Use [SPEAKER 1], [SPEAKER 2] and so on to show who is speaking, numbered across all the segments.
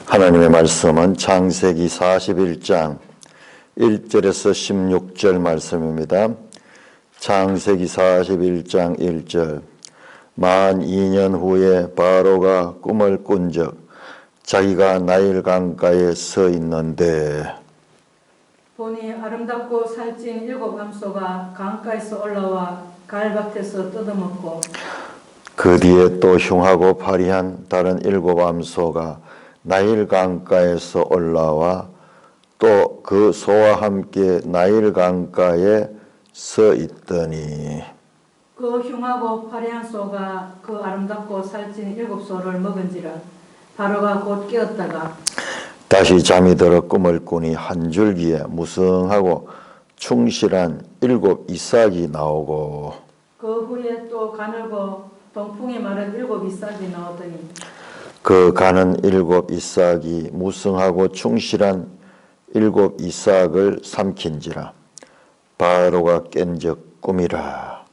[SPEAKER 1] 하나님의 말씀은 창세기 41장 1절에서 16절 말씀입니다. 창세기 41장 1절. 만 2년 후에 바로가 꿈을 꾼 적 자기가 나일 강가에 서 있는데
[SPEAKER 2] 보니 아름답고 살찐 7 암소가 강가에서 올라와 갈밭에서 뜯어먹고
[SPEAKER 1] 그 뒤에 또 흉하고 파리한 다른 7 암소가 나일 강가에서 올라와 또 그 소와 함께 나일 강가에 서 있더니
[SPEAKER 2] 그 흉하고 파리한 소가 그 아름답고 살찐 7 소를 먹은지라 바로가 곧 깨었다가
[SPEAKER 1] 다시 잠이 들어 꿈을 꾸니 한 줄기에 무성하고 충실한 7 이삭이 나오고
[SPEAKER 2] 그 후에 또 가늘고 동풍이 마른 7 이삭이 나오더니
[SPEAKER 1] 그 가는 7 이삭이 무성하고 충실한 7 이삭을 삼킨지라 바로가 깬 적 꿈이라.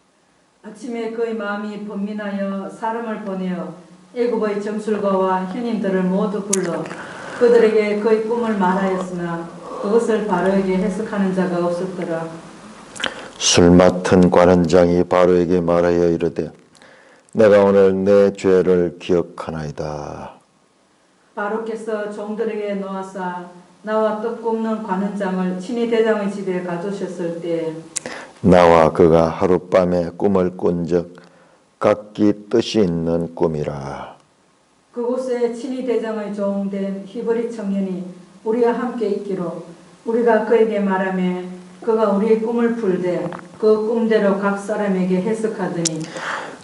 [SPEAKER 2] 아침에 그의 마음이 번민하여 사람을 보내어 애굽의 점술가와 현인들을 모두 불러 그들에게 그의 꿈을 말하였으나 그것을 바로에게 해석하는 자가 없었더라.
[SPEAKER 1] 술 맡은 관원장이 바로에게 말하여 이르되 내가 오늘 내 죄를 기억하나이다.
[SPEAKER 2] 바로께서 종들에게 놓아사 나와 떡 굽는 관원장을 친히 대장의 집에 가두셨을 때
[SPEAKER 1] 나와 그가 하룻밤에 꿈을 꾼 적 각기 뜻이 있는 꿈이라.
[SPEAKER 2] 그곳에 친히 대장의 종된 히브리 청년이 우리와 함께 있기로 우리가 그에게 말하며 그가 우리의 꿈을 풀되 그 꿈대로 각 사람에게 해석하더니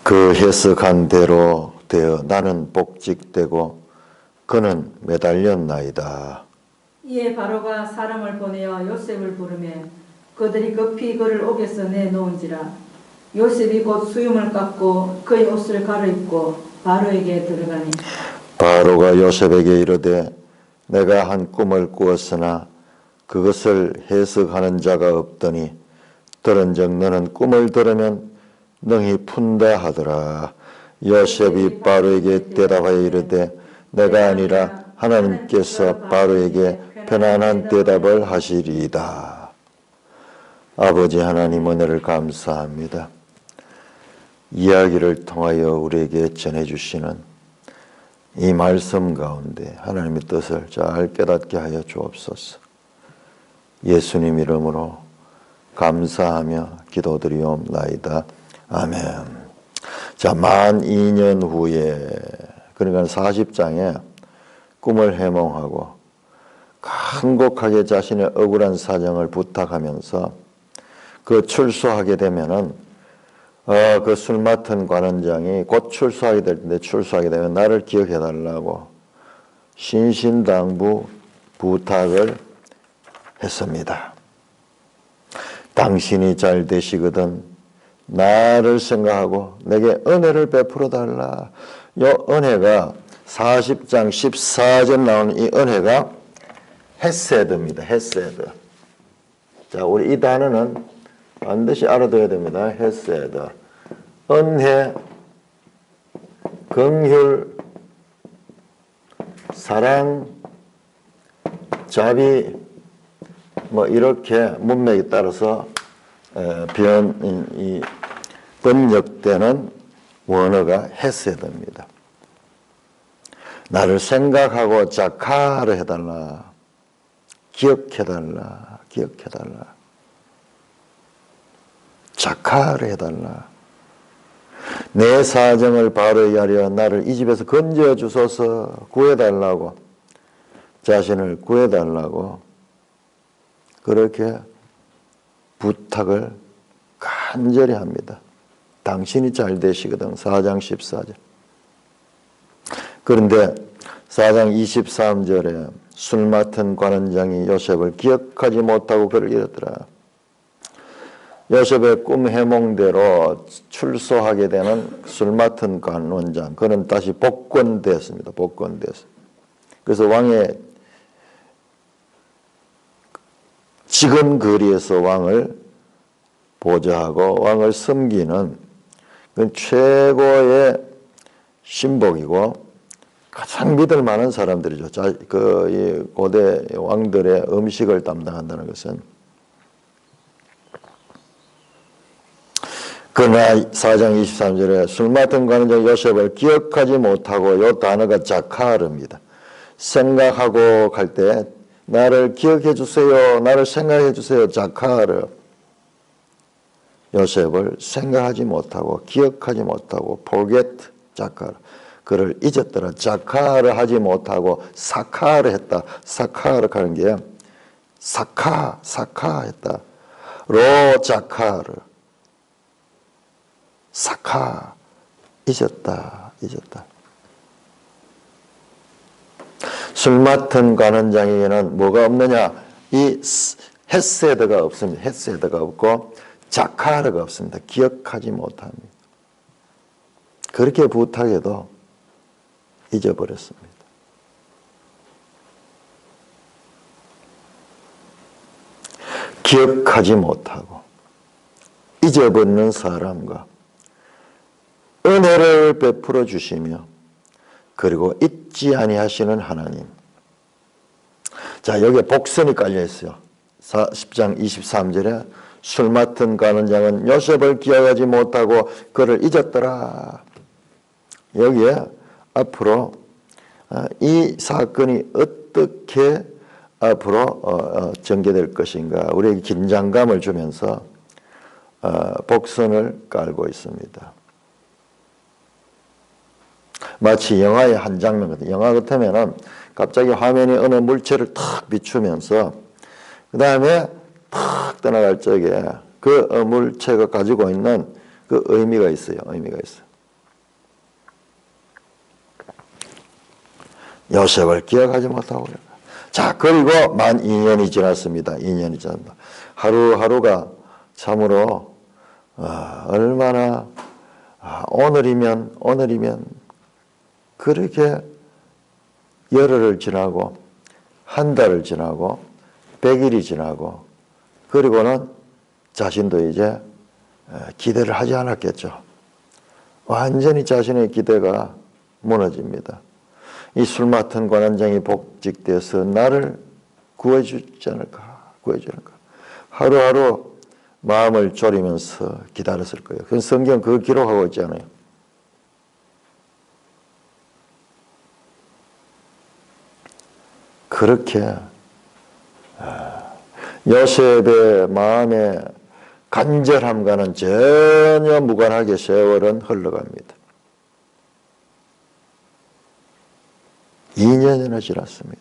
[SPEAKER 1] 그 해석한 대로 되어 나는 복직되고 그는 매달렸나이다.
[SPEAKER 2] 이에 바로가 사람을 보내어 요셉을 부르며 그들이 급히 그를 옥에서 내놓은지라 요셉이 곧 수염을 깎고 그의 옷을 갈아입고 바로에게 들어가니
[SPEAKER 1] 바로가 요셉에게 이르되 내가 한 꿈을 꾸었으나 그것을 해석하는 자가 없더니 들은즉 너는 꿈을 들으면 능히 푼다 하더라. 요셉이 바로에게 대답하여 이르되 내가 아니라 하나님께서 바로에게 편안한 대답을 하시리이다. 아버지 하나님 은혜를 감사합니다. 이야기를 통하여 우리에게 전해주시는 이 말씀 가운데 하나님의 뜻을 잘 깨닫게 하여 주옵소서. 예수님 이름으로 감사하며 기도드리옵나이다. 아멘. 자, 만 2년 후에 그러니까 40장에 꿈을 해몽하고 간곡하게 자신의 억울한 사정을 부탁하면서 그 출소하게 되면은 그 술 맡은 관원장이 곧 출소하게 될 텐데 출소하게 되면 나를 기억해 달라고 신신당부 부탁을 했습니다. 당신이 잘 되시거든 나를 생각하고 내게 은혜를 베풀어 달라. 이 은혜가 40장 14절 나오는 이 은혜가 헤세드입니다. 헤세드. 자, 우리 이 단어는 반드시 알아둬야 됩니다. 헤세드. 은혜, 긍휼, 사랑, 자비, 뭐 이렇게 문맥에 따라서 번역되는 원어가 헤세드입니다. 나를 생각하고 자카를 해달라. 기억해달라. 기억해달라. 자카를 해달라. 내 사정을 바로에게 하려 나를 이 집에서 건져 주소서 구해달라고 자신을 구해달라고 그렇게 부탁을 간절히 합니다. 당신이 잘 되시거든. 4장 14절. 그런데 4장 23절에 술 맡은 관원장이 요셉을 기억하지 못하고 그를 이르더라. 요셉의 꿈 해몽대로 출소하게 되는 술 맡은 관원장, 그는 다시 복권됐습니다. 복권됐어요. 그래서 왕의 지금 거리에서 왕을 보좌하고 왕을 섬기는 그 최고의 신복이고 가장 믿을 만한 사람들이죠. 이 고대 왕들의 음식을 담당한다는 것은. 그러나 4장 23절에 술 맡은 관원장 요셉을 기억하지 못하고 이 단어가 자카르입니다. 생각하고 갈 때 나를 기억해 주세요. 나를 생각해 주세요. 자카르. 요셉을 생각하지 못하고 기억하지 못하고 forget 자카르. 그를 잊었더라. 자카르 하지 못하고 사카르 했다. 사카르 하는 게 사카 했다. 로 자카르. 사카 잊었다. 술 맡은 관원장에게는 뭐가 없느냐? 이 헤세드가 없습니다. 헤세드가 없고 자카르가 없습니다. 기억하지 못합니다. 그렇게 부탁해도 잊어버렸습니다. 기억하지 못하고 잊어버리는 사람과 은혜를 베풀어 주시며 그리고 잊지 아니하시는 하나님. 자, 여기에 복선이 깔려 있어요. 10장 23절에 술 맡은 관원장은 요셉을 기억하지 못하고 그를 잊었더라. 여기에 앞으로 이 사건이 어떻게 앞으로 전개될 것인가 우리에게 긴장감을 주면서 복선을 깔고 있습니다. 마치 영화의 한 장면 같은, 영화 같으면은 갑자기 화면이 어느 물체를 탁 비추면서 그 다음에 탁 떠나갈 적에 그 물체가 가지고 있는 그 의미가 있어요. 요셉을 기억하지 못하고 그래요. 자, 그리고 만 2년이 지났습니다. 2년이 지났다. 하루하루가 참으로 얼마나 오늘이면 그렇게 열흘을 지나고 한 달을 지나고 100일이 지나고 그리고는 자신도 이제 기대를 하지 않았겠죠. 완전히 자신의 기대가 무너집니다. 이 술 맡은 관원장이 복직돼서 나를 구해주지 않을까. 하루하루 마음을 졸이면서 기다렸을 거예요. 그 성경 그거 기록하고 있잖아요. 그렇게 요셉의 마음의 간절함과는 전혀 무관하게 세월은 흘러갑니다. 2년이나 지났습니다.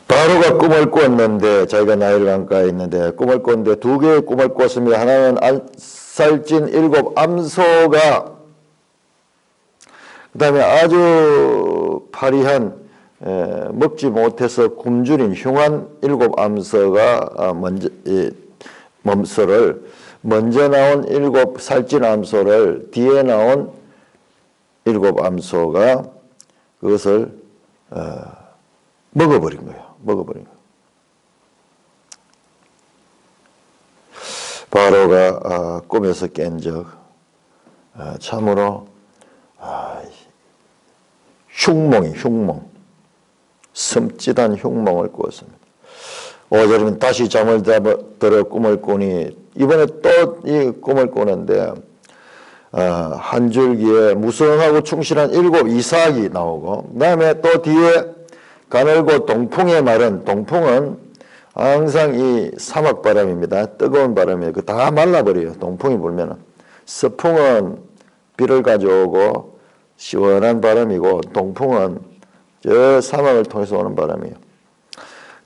[SPEAKER 1] 바로가 꿈을 꿨는데 자기가 나일 강가에 있는데 꿈을 꿨는데 두 개의 꿈을 꿨습니다. 하나는 살찐 7 암소가 그 다음에 아주 파리한 먹지 못해서 굶주린 흉한 7 암소가 먼저 나온 7 살찐 암소를 뒤에 나온 7 암소가 그것을 먹어버린 거예요. 바로가 꿈에서 깬 적 참으로 흉몽 섬찟한 흉몽을 꾸었습니다. 5절이면 다시 잠을 들어 꿈을 꾸니 이번에 또 이 꿈을 꾸는데 한 줄기에 무성하고 충실한 7 이삭이 나오고 그 다음에 또 뒤에 가늘고 동풍의 말은 동풍은 항상 이 사막바람입니다. 뜨거운 바람이에요. 그 다 말라버려요. 동풍이 불면은. 서풍은 비를 가져오고 시원한 바람이고 동풍은 저 사막을 통해서 오는 바람이에요.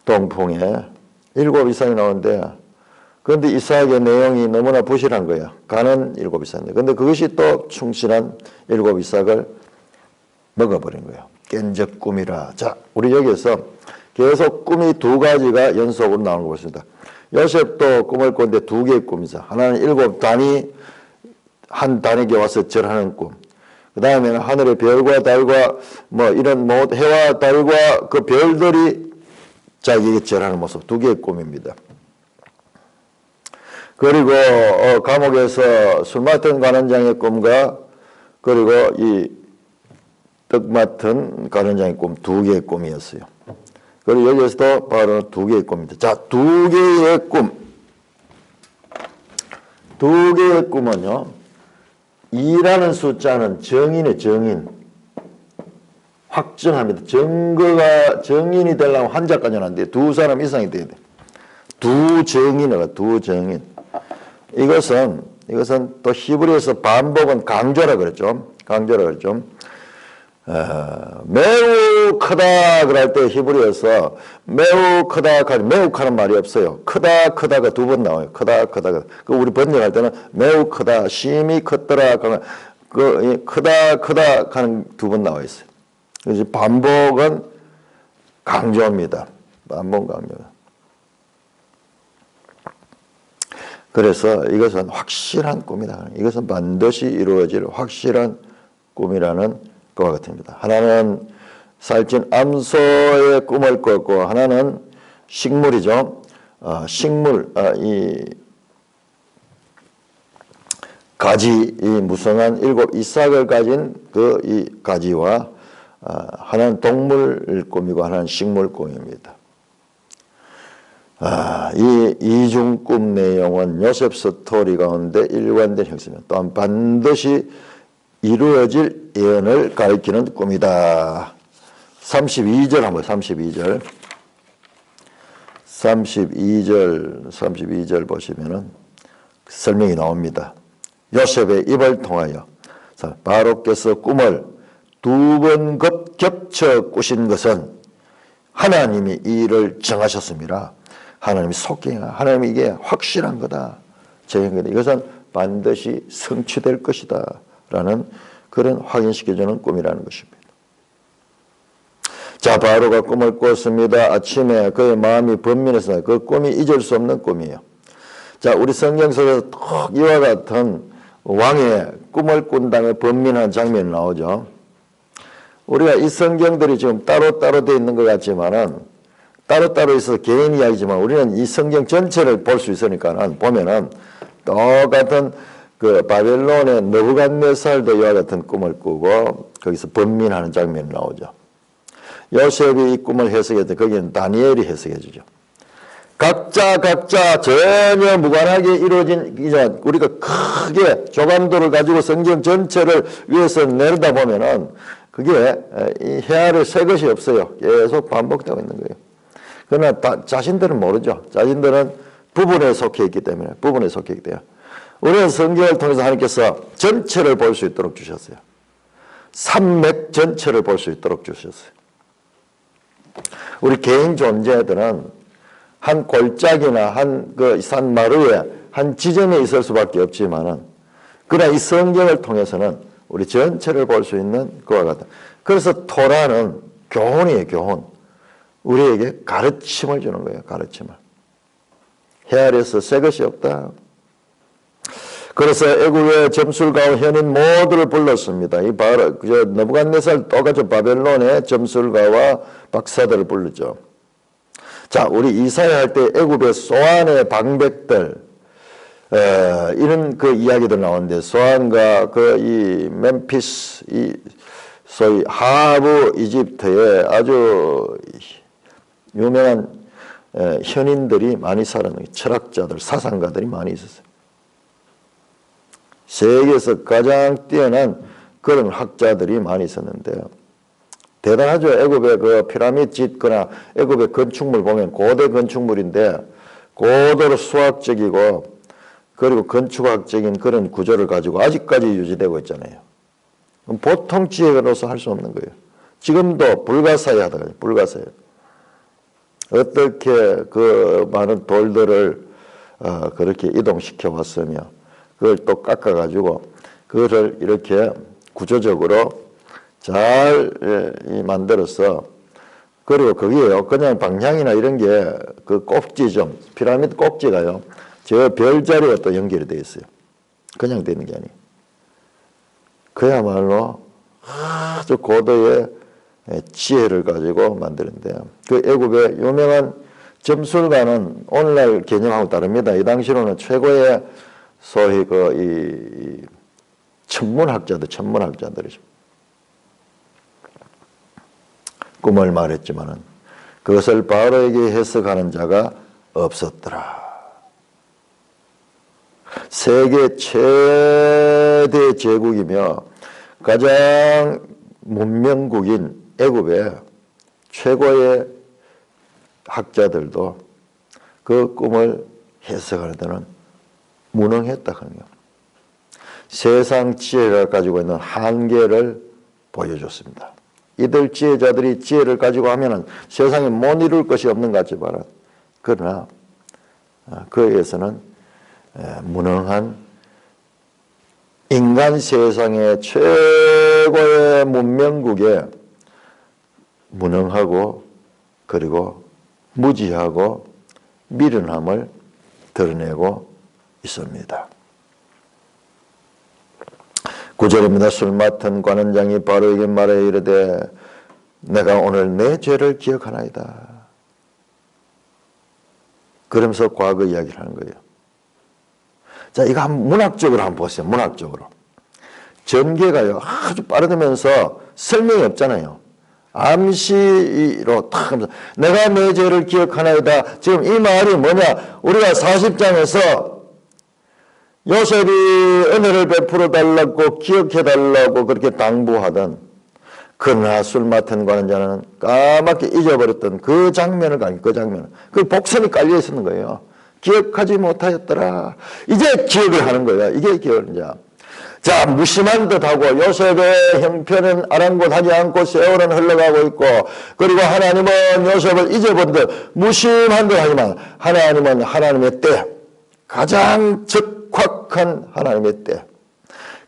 [SPEAKER 1] 동풍에 7 이삭이 나오는데 그런데 이삭의 내용이 너무나 부실한 거예요. 가는 7 이삭인데 그런데 그것이 또 충실한 7 이삭을 먹어버린 거예요. 깬 적 꿈이라. 자, 우리 여기에서 계속 꿈이 2가지가 연속으로 나오는 거 보십니다. 요셉도 꿈을 꿨는데 2개의 꿈이죠. 하나는 7 단위 한 단에게 와서 절하는 꿈. 그 다음에는 하늘의 별과 달과 이런 해와 달과 그 별들이 자기에게 절하는 모습. 2개의 꿈입니다. 그리고 감옥에서 술 맡은 관원장의 꿈과 그리고 이 떡 맡은 가련장의 꿈, 2개의 꿈이었어요. 그리고 여기에서도 바로 2개의 꿈입니다. 자, 2개의 꿈. 2개의 꿈은요, 2라는 숫자는 정인의 정인. 확정합니다. 증거가 정인이 되려면 한자까지는 안 돼요. 2사람 이상이 돼야 돼. 2정인이라, 2정인. 이것은 또 히브리에서 반복은 강조라 그랬죠. 강조라 그랬죠. 매우 크다 그럴 때 히브리에서 매우 크다, 매우 크다는 말이 없어요. 크다가 2번 나와요. 크다가. 그 우리 번역할 때는 매우 크다, 심히 컸더라, 그 크다 하는 2번 나와 있어요. 그래서 반복은 강조입니다. 반복 강조. 그래서 이것은 확실한 꿈이다. 이것은 반드시 이루어질 확실한 꿈이라는 것과 같습니다. 하나는 살찐 암소의 꿈을 꿨고, 하나는 식물이죠. 이 가지, 이 무성한 7 이삭을 가진 이 가지와 하나는 동물 꿈이고 하나는 식물 꿈입니다. 이 이중 꿈 내용은 요셉 스토리 가운데 일관된 형식입니다. 또한 반드시 이루어질 예언을 가리키는 꿈이다. 32절 한번 32절 보시면은 설명이 나옵니다. 요셉의 입을 통하여 바로께서 꿈을 2번 겹쳐 꾸신 것은 하나님이 이 일을 정하셨습니다. 하나님이 하나님이 이게 확실한 거다. 이것은 반드시 성취될 것이다. 라는 그런 확인시켜주는 꿈이라는 것입니다. 자, 바로가 꿈을 꿨습니다. 아침에 그의 마음이 번민해서 그 꿈이 잊을 수 없는 꿈이에요. 자, 우리 성경 속에서 꼭 이와 같은 왕의 꿈을 꾼 다음에 번민한 장면이 나오죠. 우리가 이 성경들이 지금 따로따로 되어 있는 것 같지만은 따로따로 있어서 개인 이야기지만 우리는 이 성경 전체를 볼 수 있으니까 보면은 똑같은 그 바벨론의 느부갓네살도 이와 같은 꿈을 꾸고 거기서 번민하는 장면이 나오죠. 요셉이 이 꿈을 해석할 때 거기는 다니엘이 해석해 주죠. 각자 전혀 무관하게 이루어진 우리가 크게 조감도를 가지고 성경 전체를 위에서 내려다 보면은 그게 이 해아를 새 것이 없어요. 계속 반복되고 있는 거예요. 그러나 자신들은 모르죠. 자신들은 부분에 속해 있기 때문에 우리는 성경을 통해서 하나님께서 전체를 볼 수 있도록 주셨어요. 산맥 전체를 볼 수 있도록 주셨어요. 우리 개인 존재들은 한 골짜기나 한 그 산마루에 한 지점에 있을 수밖에 없지만은 그러나 이 성경을 통해서는 우리 전체를 볼 수 있는 그와 같다. 그래서 토라는 교훈이에요, 교훈. 우리에게 가르침을 주는 거예요, 가르침을. 해 아래서 새 것이 없다. 그래서 애국의 점술가와 현인 모두를 불렀습니다. 이 바로 느부갓네살 똑같이 바벨론의 점술가와 박사들을 불렀죠. 자, 우리 이사야 할 때 애국의 소안의 방백들 이런 그 이야기들 나오는데 소안과 그 이 멤피스 이 소위 하부 이집트에 아주 유명한 현인들이 많이 살았는 철학자들, 사상가들이 많이 있었어요. 세계에서 가장 뛰어난 그런 학자들이 많이 있었는데요. 대단하죠. 애굽의 그 피라미드 짓거나 애굽의 건축물 보면 고대 건축물인데 고도로 수학적이고 그리고 건축학적인 그런 구조를 가지고 아직까지 유지되고 있잖아요. 보통 지혜로서 할 수 없는 거예요. 지금도 불가사의 하다가 불가사의. 어떻게 그 많은 돌들을 그렇게 이동시켜 왔으며 그걸 또 깎아가지고 그거를 이렇게 구조적으로 잘 만들어서 그리고 거기에요. 그냥 방향이나 이런 게 그 꼭지점, 피라미드 꼭지가요. 저 별자리가 또 연결이 되어 있어요. 그냥 되는 게 아니에요. 그야말로 아주 고도의 지혜를 가지고 만드는데요. 그 애굽의 유명한 점술가는 오늘날 개념하고 다릅니다. 이 당시로는 최고의 소위 이 천문학자들이죠. 꿈을 말했지만은 그것을 바로에게 해석하는 자가 없었더라. 세계 최대 제국이며 가장 문명국인 애굽의 최고의 학자들도 그 꿈을 해석하는 데는 무능했다 하는 거예요. 세상 지혜가 가지고 있는 한계를 보여줬습니다. 이들 지혜자들이 지혜를 가지고 하면은 세상에 못 이룰 것이 없는 것 같지만, 그러나 그에 의해서는 무능한 인간 세상의 최고의 문명국에 무능하고 그리고 무지하고 미련함을 드러내고 있습니다. 9절입니다. 술 맡은 관원장이 바로에게 말하여 이르되 내가 오늘 내 죄를 기억하나이다. 그러면서 과거 이야기를 하는 거예요. 자, 이거 문학적으로 한번 보세요. 문학적으로. 전개가요, 아주 빠르면서 설명이 없잖아요. 암시로 탁 하면서 내가 내 죄를 기억하나이다. 지금 이 말이 뭐냐? 우리가 40장에서 요셉이 은혜를 베풀어 달라고 기억해 달라고 그렇게 당부하던, 그러나 술 맡은 관원자는 까맣게 잊어버렸던 그 장면을 그 복선이 깔려 있었는 거예요. 기억하지 못하였더라. 이제 기억을 하는 거예요. 이게 기억을 이제. 자, 무심한 듯하고 요셉의 형편은 아랑곳하지 않고 세월은 흘러가고 있고, 그리고 하나님은 요셉을 잊어본 듯 무심한 듯 하지만 하나님은 하나님의 때, 가장 적확한 하나님의 때,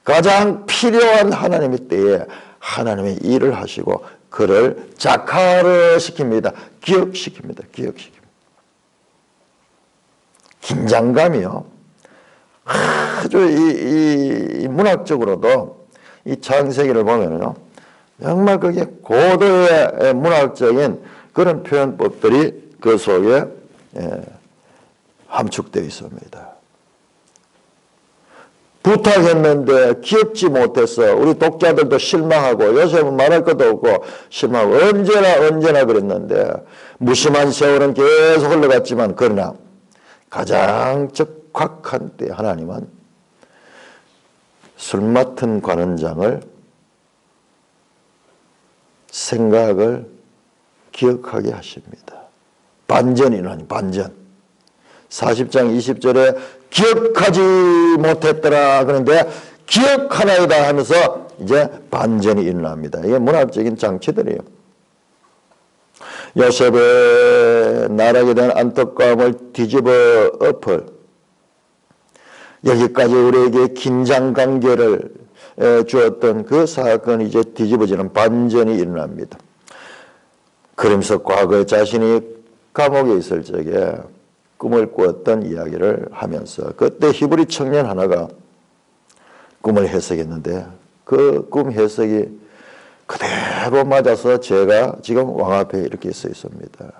[SPEAKER 1] 가장 필요한 하나님의 때에 하나님의 일을 하시고 그를 자카르시킵니다. 기억시킵니다. 긴장감이요. 아주 이 문학적으로도 이 창세기를 보면요, 정말 그게 고도의 문학적인 그런 표현법들이 그 속에 함축되어 있습니다. 부탁했는데 기억지 못했어. 우리 독자들도 실망하고 요셉은 말할 것도 없고 실망하고 언제나 그랬는데 무심한 세월은 계속 흘러갔지만 그러나 가장 적확한 때 하나님은 술 맡은 관원장을 생각을 기억하게 하십니다. 반전이라니 반전. 40장 20절에 기억하지 못했더라 그런데 기억하나이다 하면서 이제 반전이 일어납니다. 이게 문학적인 장치들이에요. 요셉의 나락에 대한 안타까움을 뒤집어 엎을, 여기까지 우리에게 긴장관계를 주었던 그 사건이 이제 뒤집어지는 반전이 일어납니다. 그러면서 과거에 자신이 감옥에 있을 적에 꿈을 꾸었던 이야기를 하면서, 그때 히브리 청년 하나가 꿈을 해석했는데 그 꿈 해석이 그대로 맞아서 제가 지금 왕 앞에 이렇게 서 있습니다.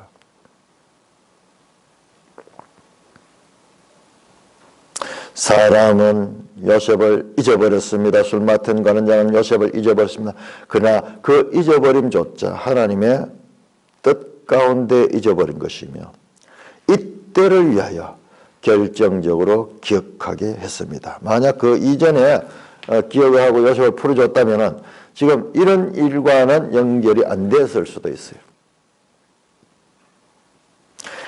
[SPEAKER 1] 사람은 요셉을 잊어버렸습니다. 술 맡은 관원장은 요셉을 잊어버렸습니다. 그러나 그 잊어버림조차 하나님의 뜻 가운데 잊어버린 것이며 이때를 위하여 결정적으로 기억하게 했습니다. 만약 그 이전에 기억을 하고 요셉을 풀어줬다면 지금 이런 일과는 연결이 안 됐을 수도 있어요.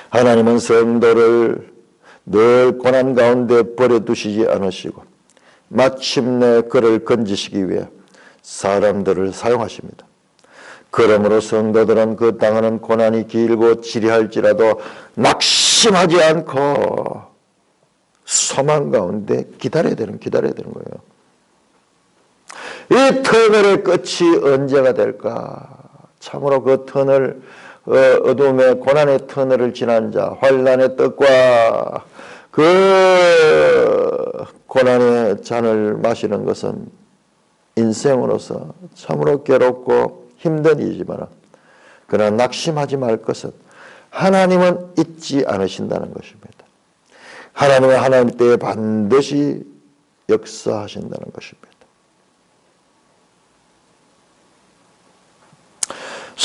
[SPEAKER 1] 하나님은 성도를 늘 고난 가운데 버려두시지 않으시고 마침내 그를 건지시기 위해 사람들을 사용하십니다. 그러므로 성도들은 그 당하는 고난이 길고 지리할지라도 낙심하지 않고 소망 가운데 기다려야 되는 거예요. 이 터널의 끝이 언제가 될까? 참으로 그 터널, 어둠의 고난의 터널을 지난 자, 환난의 뜻과 그 고난의 잔을 마시는 것은 인생으로서 참으로 괴롭고 힘든 일이지만, 그러나 낙심하지 말 것은 하나님은 잊지 않으신다는 것입니다. 하나님은 하나님 때에 반드시 역사하신다는 것입니다.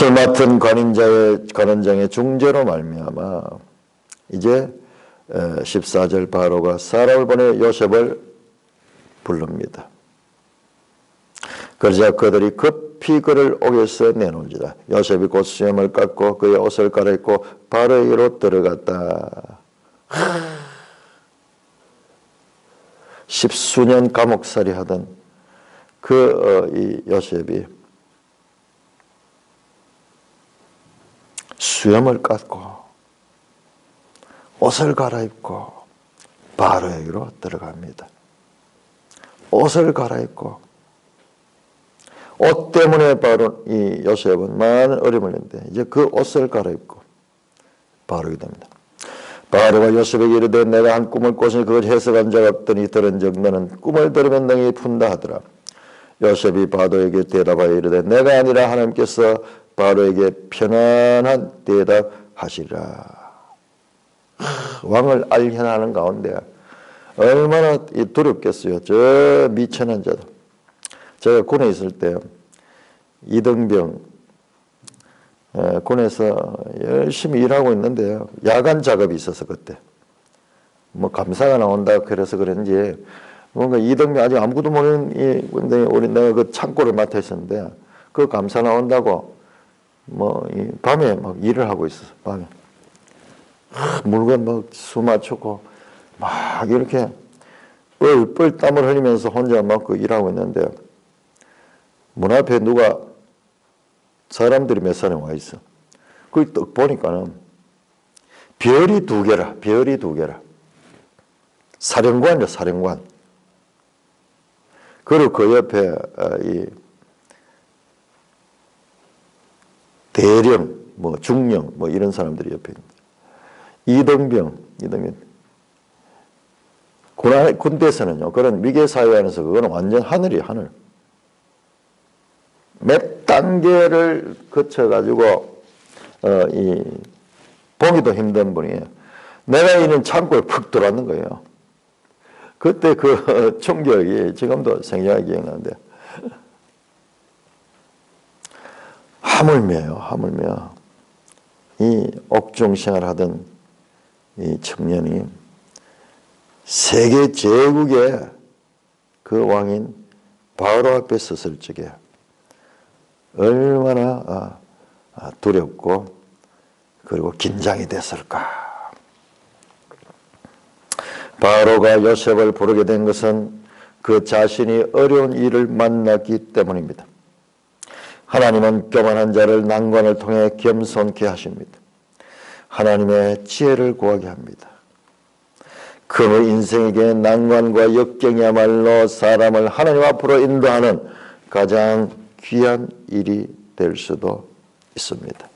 [SPEAKER 1] 술 맡은 관원장의 중재로 말미암아 이제 14절 바로가 사람을 보내 요셉을 부릅니다. 그러자 그들이 급히 그를 옥에서 내놓은지라. 요셉이 곧 수염을 깎고 그의 옷을 갈아입고 바로에게로 들어갔다. 10수년 감옥살이 하던 이 요셉이 수염을 깎고 옷을 갈아입고 바로에게로 들어갑니다. 옷을 갈아입고 옷 때문에 바로 이 요셉은 많은 어려움을 했는데 이제 그 옷을 갈아입고 바로게 됩니다. 바로가 요셉에게 이르되 내가 한 꿈을 꿨으니 그걸 해석한 자가 없더니 들은 적 너는 꿈을 들으면 능히 푼다 하더라. 요셉이 바로에게 대답하여 이르되 내가 아니라 하나님께서 바로에게 편안한 대답하시리라. 왕을 알현하는 가운데 얼마나 두렵겠어요. 저 미천한 자들. 제가 군에 있을 때 이등병 군에서 열심히 일하고 있는데요. 야간 작업이 있어서 그때 뭐 감사가 나온다 그래서 그런지 뭔가 이등병 아직 아무것도 모르는 우리 내가 그 창고를 맡아 있었는데 그 감사 나온다고 뭐 밤에 막 일을 하고 있었어. 밤에 물건 막 수 맞추고 막 이렇게 뻘뻘 땀을 흘리면서 혼자 막 그 일하고 있는데 문 앞에 누가 사람들이 몇 사람 와 있어. 그걸 딱 보니까는 별이 두 개라. 사령관이야, 사령관. 그리고 그 옆에 이 대령, 뭐 중령, 뭐 이런 사람들이 옆에 이등병. 군대에서는요, 그런 위계 사회 안에서 그거는 완전 하늘이에요, 하늘. 몇 단계를 거쳐가지고, 보기도 힘든 분이에요. 내가 있는 창고에 푹 들어왔는 거예요. 그때 그 충격이 지금도 생생하게 기억나는데, 하물며, 이 옥중 생활하던 이 청년이 세계 제국의 그 왕인 바로 앞에 섰을 적에 얼마나 두렵고 그리고 긴장이 됐을까. 바로가 요셉을 부르게 된 것은 그 자신이 어려운 일을 만났기 때문입니다. 하나님은 교만한 자를 난관을 통해 겸손케 하십니다. 하나님의 지혜를 구하게 합니다. 그 인생에게 난관과 역경이야말로 사람을 하나님 앞으로 인도하는 가장 귀한 일이 될 수도 있습니다.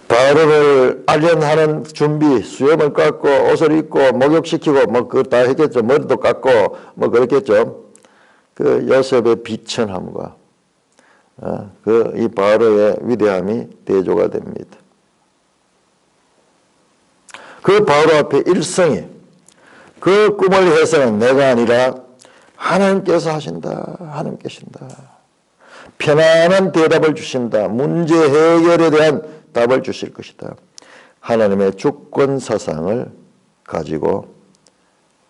[SPEAKER 1] 바로를 알련하는 준비, 수염을 깎고 옷을 입고 목욕시키고 뭐 그거 다 했겠죠. 머리도 깎고 뭐 그랬겠죠. 그 요셉의 비천함과 이 바로의 위대함이 대조가 됩니다. 그 바로 앞에 일성이 그 꿈을 해서는 내가 아니라 하나님께서 하신다. 하나님 계신다. 편안한 대답을 주신다. 문제 해결에 대한 답을 주실 것이다. 하나님의 주권 사상을 가지고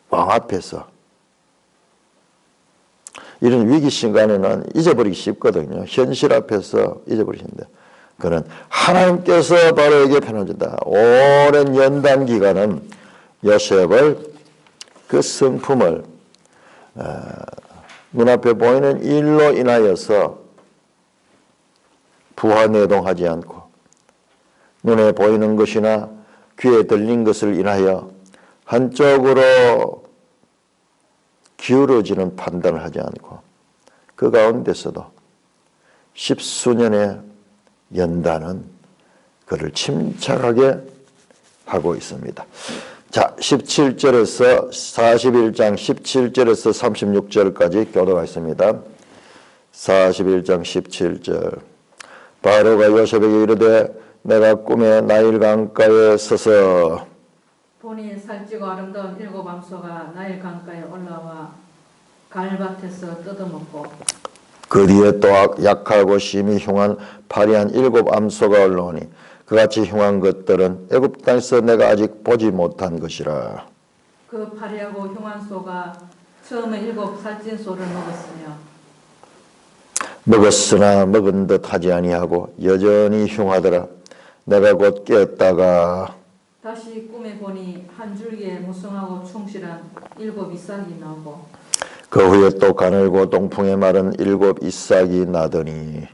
[SPEAKER 1] 왕 앞에서 이런 위기 순간에는 잊어버리기 쉽거든요. 현실 앞에서 잊어버리시는데 그는 하나님께서 바로에게 편해준다. 오랜 연단 기간은 요셉을 그 성품을 눈앞에 보이는 일로 인하여서 부하내동하지 않고 눈에 보이는 것이나 귀에 들린 것을 인하여 한쪽으로 기울어지는 판단을 하지 않고 그 가운데서도 10수년의 연단은 그를 침착하게 하고 있습니다. 자, 17절에서 41장 17절에서 36절까지 교도가 있습니다. 41장 17절 바로가 요셉에게 이르되 내가 꿈에 나일 강가에 서서
[SPEAKER 2] 보니 살찌고 아름다운 일곱 암소가 나일 강가에 올라와 갈밭에서 뜯어먹고
[SPEAKER 1] 그 뒤에 또 약하고 심히 흉한 파리한 7 암소가 올라오니 그같이 흉한 것들은 애굽 땅에서 내가 아직 보지 못한 것이라.
[SPEAKER 2] 그 파리하고 흉한 소가 처음에 7 살찐 소를
[SPEAKER 1] 먹었으나 먹은 듯 하지 아니하고 여전히 흉하더라. 내가 곧 깨었다가
[SPEAKER 2] 다시 꿈에 보니 한 줄기에 무성하고 충실한 7 이삭이 나오고
[SPEAKER 1] 그 후에 또 가늘고 동풍에 마른 7 이삭이 나더니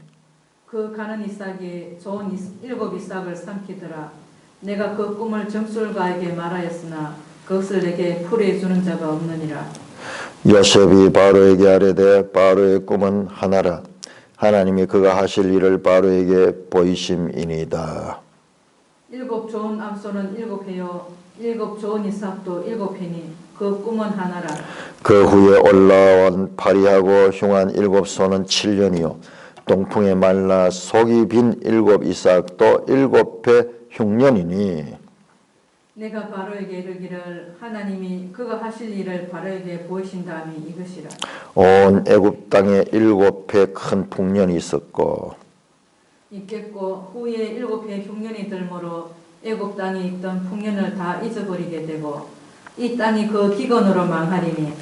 [SPEAKER 2] 그 가는 이삭이 좋은 7 이삭을 삼키더라. 내가 그 꿈을 점술가에게 말하였으나 그것을 내게 풀이해 주는 자가 없느니라.
[SPEAKER 1] 요셉이 바로에게 아뢰되 바로의 꿈은 하나라. 하나님이 그가 하실 일을 바로에게 보이심이니이다.
[SPEAKER 2] 7 좋은 암소는 7회요 7 좋은 이삭도 7회니 그 꿈은 하나라.
[SPEAKER 1] 그 후에 올라온 파리하고 흉한 7 소는 7년이요 동풍에 말라 속이 빈 7 이삭도 7회 흉년이니
[SPEAKER 2] 내가 바로에게 이르기를 하나님이 그가 하실 일을 바로에게 보이신다함이 이것이라.
[SPEAKER 1] 온 애굽 땅에 7회 큰 풍년이 있었고
[SPEAKER 2] 있겠고 후에 7회 흉년이 들므로 애굽 땅에 있던 풍년을 다 잊어버리게 되고 이 땅이 그 기근으로 망하리니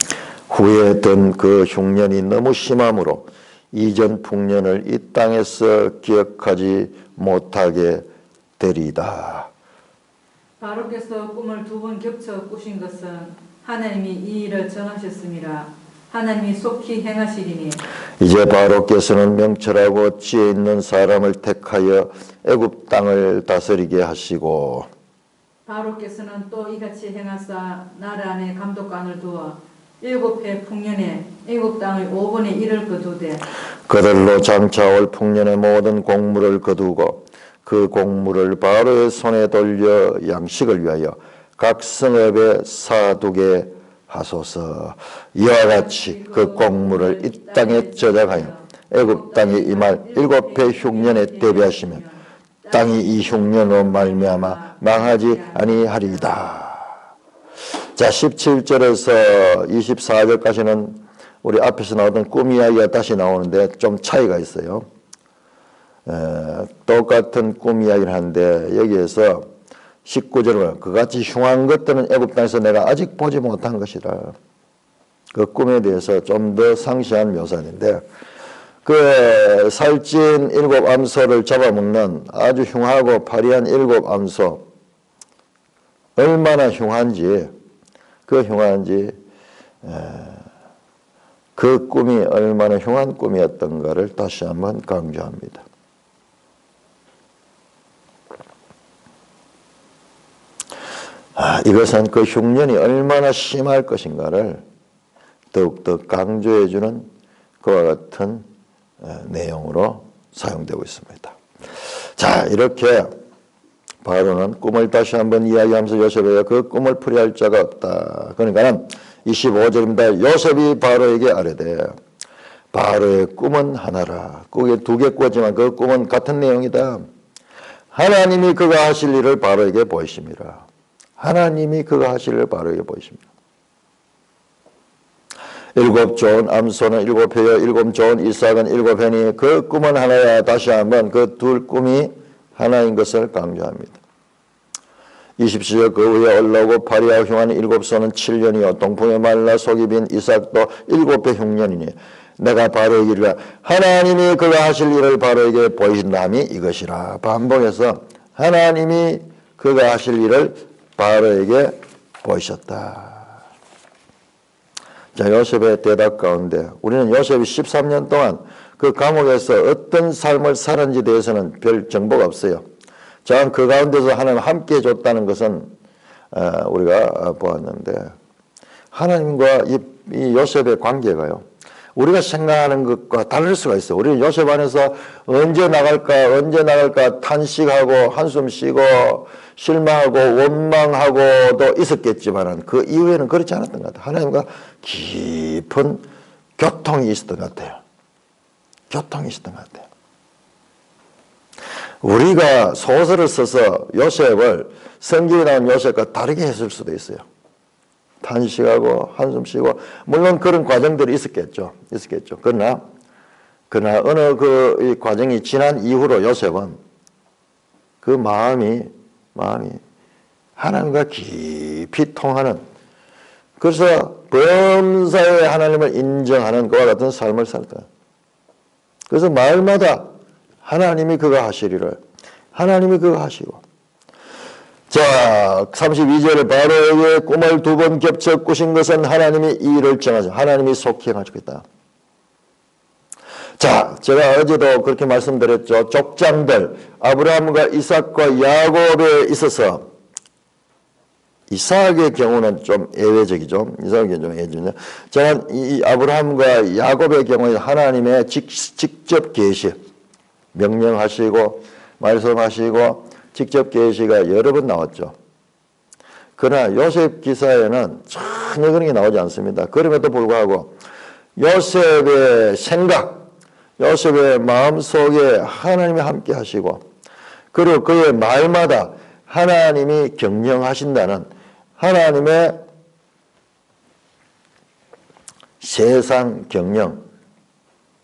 [SPEAKER 1] 후에 든 그 흉년이 너무 심함으로 이전 풍년을 이 땅에서 기억하지 못하게 되리이다.
[SPEAKER 2] 바로께서 꿈을 2번 겹쳐 꾸신 것은 하나님이 이 일을 정하셨음이라. 하나님이 속히 행하시리니
[SPEAKER 1] 이제 바로께서는 명철하고 지혜 있는 사람을 택하여 애굽 땅을 다스리게 하시고
[SPEAKER 2] 바로께서는 또 이같이 행하사 나라 안에 감독관을 두어 7회 풍년에 애굽 땅의 5분의 1을 거두되
[SPEAKER 1] 그들로 장차 올 풍년의 모든 곡물을 거두고 그 곡물을 바로의 손에 돌려 양식을 위하여 각 성읍에 사두게 하소서. 이와 같이 그 곡물을 이 땅에 저장하여 애굽 땅에 임할 7회 흉년에 대비하시며 땅이 이 흉년으로 말미암아 망하지 아니하리이다. 자, 17절에서 24절까지는 우리 앞에서 나오던 꿈 이야기가 다시 나오는데 좀 차이가 있어요. 똑같은 꿈 이야기를 하는데 여기에서 19절은 그같이 흉한 것들은 애굽 땅에서 내가 아직 보지 못한 것이라. 그 꿈에 대해서 좀 더 상세한 묘사인데 그 살찐 7 암소를 잡아먹는 아주 흉하고 파리한 7 암소 얼마나 흉한지 그 꿈이 얼마나 흉한 꿈이었던가를 다시 한번 강조합니다. 이것은 그 흉년이 얼마나 심할 것인가를 더욱더 강조해주는 그와 같은 내용으로 사용되고 있습니다. 자, 이렇게 바로는 꿈을 다시 한번 이야기하면서 요셉에게 그 꿈을 풀이할 자가 없다. 그러니까는 25절입니다. 요셉이 바로에게 아뢰되 바로의 꿈은 하나라. 그게 2개 꾸었지만 그 꿈은 같은 내용이다. 하나님이 그가 하실 일을 바로에게 보이심이라. 하나님이 그가 하실 일을 바로에게 보이십니다. 7 좋은 암소는 7회요 7 좋은 이삭은 7회니 그 꿈은 하나야. 다시 한번 그 둘 꿈이 하나인 것을 강조합니다. 27절 그 후에 올라오고 파리하고 흉한 7 소는 7년이요 동풍에 말라 속이 빈 이삭도 7회 흉년이니 내가 바로에게 이르라 하나님이 그가 하실 일을 바로에게 보이신다함이 이것이라. 반복해서 하나님이 그가 하실 일을 바로에게 보이셨다. 자, 요셉의 대답 가운데 우리는 요셉이 13년 동안 그 감옥에서 어떤 삶을 살았는지 대해서는 별 정보가 없어요. 자, 그 가운데서 하나님 함께 해줬다는 것은 우리가 보았는데 하나님과 이 요셉의 관계가요. 우리가 생각하는 것과 다를 수가 있어요. 우리는 요셉 안에서 언제 나갈까 탄식하고 한숨 쉬고 실망하고 원망하고도 있었겠지만 그 이후에는 그렇지 않았던 것 같아요. 하나님과 깊은 교통이 있었던 것 같아요. 우리가 소설을 써서 요셉을 성경에 나온 요셉과 다르게 했을 수도 있어요. 탄식하고 한숨 쉬고 물론 그런 과정들이 있었겠죠. 그러나 그러나 어느 이 과정이 지난 이후로 요셉은 그 마음이 하나님과 깊이 통하는, 그래서 범사에 하나님을 인정하는 그와 같은 삶을 살다. 그래서 마을마다 하나님이 그거 하시리를, 하나님이 그거 하시고. 자, 32절에 바로에게 꿈을 2번 겹쳐 꾸신 것은 하나님이 이 일을 정하죠. 하나님이 속히 행하시겠다. 자, 제가 어제도 그렇게 말씀드렸죠. 족장들 아브라함과 이삭과 야곱에 있어서, 이삭의 경우는 좀 예외적이죠. 이삭의 경우는 좀 예외적이죠. 저는 이 아브라함과 야곱의 경우에 하나님의 직접 계시, 명령하시고 말씀하시고 직접 계시가 여러 번 나왔죠. 그러나 요셉 기사에는 전혀 그런 게 나오지 않습니다. 그럼에도 불구하고 요셉의 생각, 요셉의 마음속에 하나님이 함께 하시고, 그리고 그의 말마다 하나님이 경영하신다는 하나님의 세상 경영,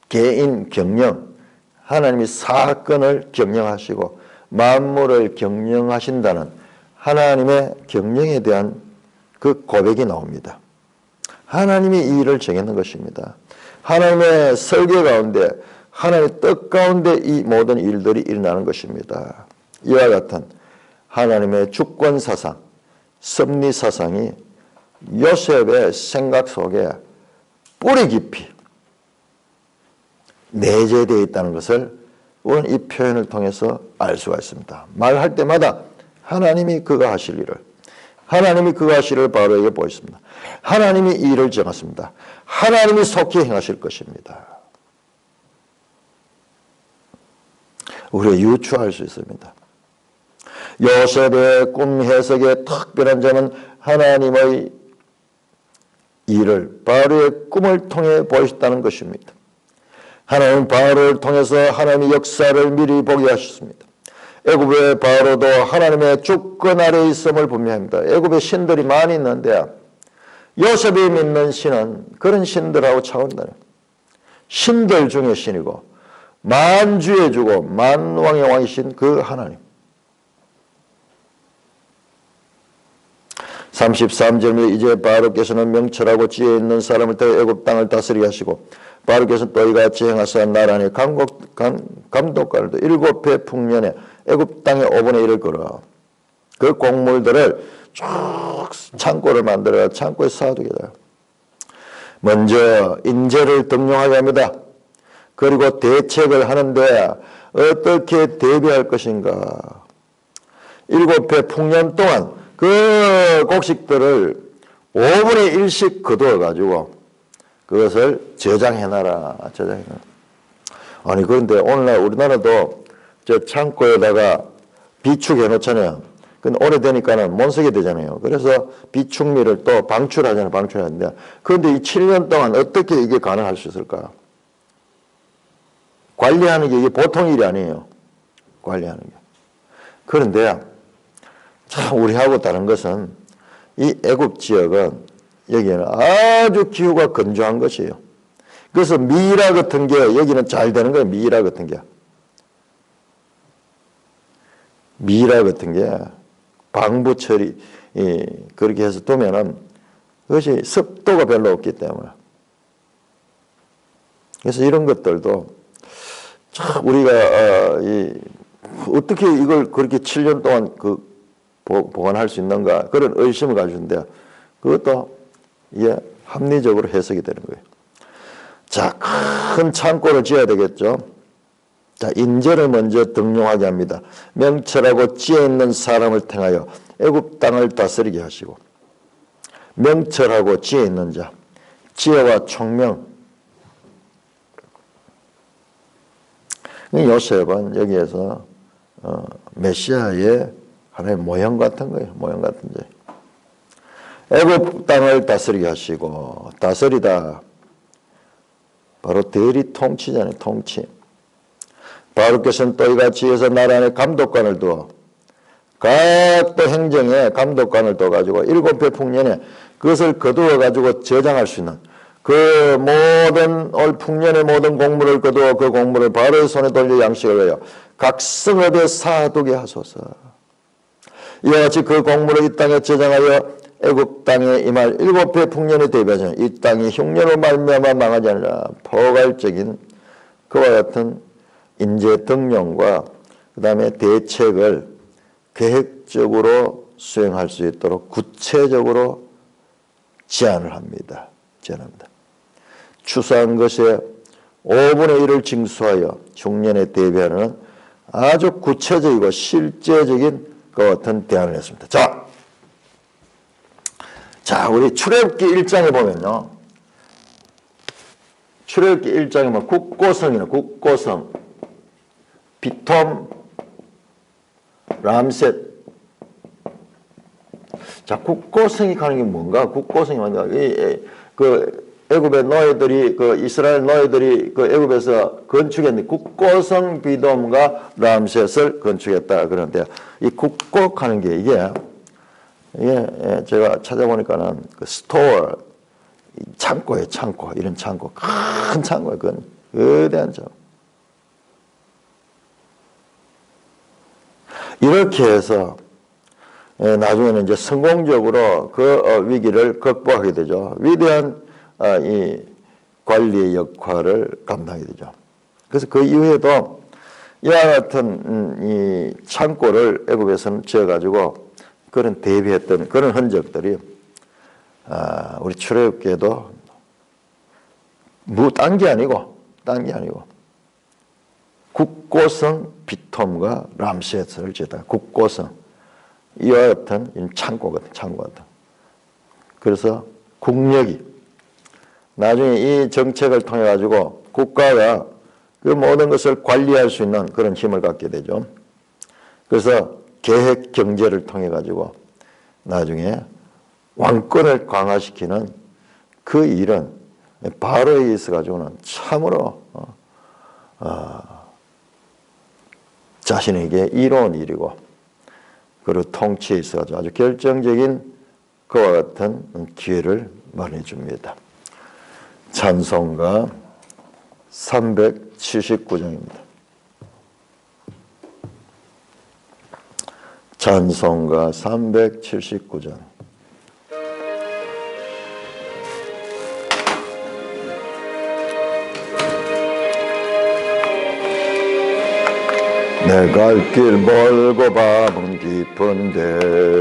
[SPEAKER 1] 개인 경영, 하나님이 사건을 경영하시고 만물을 경영하신다는 하나님의 경영에 대한 그 고백이 나옵니다. 하나님이 이 일을 정했는 것입니다. 하나님의 설계 가운데, 하나님의 뜻 가운데 이 모든 일들이 일어나는 것입니다. 이와 같은 하나님의 주권 사상, 섭리 사상이 요셉의 생각 속에 뿌리 깊이 내재되어 있다는 것을 우리는 이 표현을 통해서 알 수가 있습니다. 말할 때마다 하나님이 그가 하실 일을, 하나님이 그가 하실 일을 바로에게 보였습니다. 하나님이 이 일을 정하십니다. 하나님이 속히 행하실 것입니다. 우리가 유추할 수 있습니다. 요셉의 꿈 해석의 특별한 점은 하나님의 일을 바로의 꿈을 통해 보이셨다는 것입니다. 하나님은 바로를 통해서 하나님의 역사를 미리 보게 하셨습니다. 애굽의 바로도 하나님의 주권 아래에 있음을 분명합니다. 애굽에 신들이 많이 있는데 요셉이 믿는 신은 그런 신들하고 차원다는 신들 중의 신이고 만주의 주고 만왕의 왕이신 그 하나님. 33절에 이제 바로께서는 명철하고 지혜 있는 사람을 통해 애굽 땅을 다스리게 하시고 바로께서는 또 이같이 행하사 나라니 감독관을 7배 풍년에 애굽 땅에 5분의 1을 걸어 그 곡물들을 쭉 창고를 만들어 창고에 쌓아두게 돼요. 먼저 인재를 등용하게 합니다. 그리고 대책을 하는데 어떻게 대비할 것인가. 7배 풍년 동안 그 곡식들을 5분의 1씩 거두어 가지고 그것을 저장해놔라. 아니 그런데 오늘날 우리나라도 저 창고에다가 비축해 놓잖아요. 근데 오래되니까는 못 쓰게 되잖아요. 그래서 비축미를 또 방출하잖아요. 방출하는데 그런데 이 7년 동안 어떻게 이게 가능할 수 있을까? 관리하는 게 이게 보통 일이 아니에요. 관리하는 게. 그런데 참 우리하고 다른 것은 이 애굽 지역은 여기는 아주 기후가 건조한 것이에요. 그래서 미라 같은 게 여기는 잘 되는 거예요. 미라 같은 게. 미라 같은 게 방부 처리 그렇게 해서 두면은 그것이 습도가 별로 없기 때문에. 그래서 이런 것들도 참 우리가 어떻게 이걸 그렇게 7년 동안 보관할 수 있는가 그런 의심을 가지는데 그것도 합리적으로 해석이 되는 거예요. 자, 큰 창고를 지어야 되겠죠. 자, 인재를 먼저 등용하게 합니다. 명철하고 지혜 있는 사람을 통하여 애굽 땅을 다스리게 하시고 명철하고 지혜 있는 자, 지혜와 총명. 요셉은 여기에서 메시아의 하나의 모형 같은 거예요. 모형 같은 자. 애굽 땅을 다스리게 하시고 다스리다 바로 대리 통치잖아요. 통치. 바로께서는 또 이같이 해서 나라 안에 감독관을 두어 각도 행정에 감독관을 둬가지고 7배 풍년에 그것을 거두어 가지고 저장할 수 있는 그 모든 올 풍년의 모든 곡물을 거두어 그 곡물을 바로의 손에 돌려 양식을 하여 각 성읍에 사두게 하소서. 이와 같이 그 곡물을 이 땅에 저장하여 애굽 땅에 임할 7배 풍년에 대비하자. 이 땅이 흉년으로 말미암아 망하지 않으라. 포괄적인 그와 같은 인재 등용과 그 다음에 대책을 계획적으로 수행할 수 있도록 구체적으로 제안을 합니다. 제안합니다. 추수한 것의 5분의 1을 징수하여 흉년에 대비하는 아주 구체적이고 실제적인 그 같은 대안을 했습니다. 자, 우리 출애굽기 1장에 보면요. 출애굽기 1장에 보면 국고성이네. 국고성. 비톰, 람셋. 자, 국고성이 가는 게 뭔가? 국고성이 뭔가? 그 애굽의 노예들이 그 이스라엘 노예들이 그 애굽에서 건축했는데 국고성 비돔과 람셋을 건축했다 그러는데 이 국고하는 게 이게 제가 찾아보니까는 그 스토어 창고예요. 창고. 이런 창고. 큰 창고예요. 그건 거대한 창고. 이렇게 해서 나중에는 이제 성공적으로 그 위기를 극복하게 되죠. 위대한 이 관리의 역할을 감당하게 되죠. 그래서 그 이후에도 이와 같은 이 창고를 애굽에서는 지어가지고 그런 대비했던 그런 흔적들이 우리 출애굽기에도 딴 게 아니고 국고성 비톰과 람셋을 지었다. 국고성 이와 같은 창고거든. 그래서 국력이 나중에 이 정책을 통해 가지고 국가가 그 모든 것을 관리할 수 있는 그런 힘을 갖게 되죠. 그래서 계획 경제를 통해 가지고 나중에 왕권을 강화시키는 그 일은 바로에 있어 가지고는 참으로 자신에게 이로운 일이고 그리고 통치에 있어 가지고 아주 결정적인 그와 같은 기회를 마련해 줍니다. 찬송가 379장입니다. 찬송가 379장. 내 갈 길 멀고 밤은 깊은데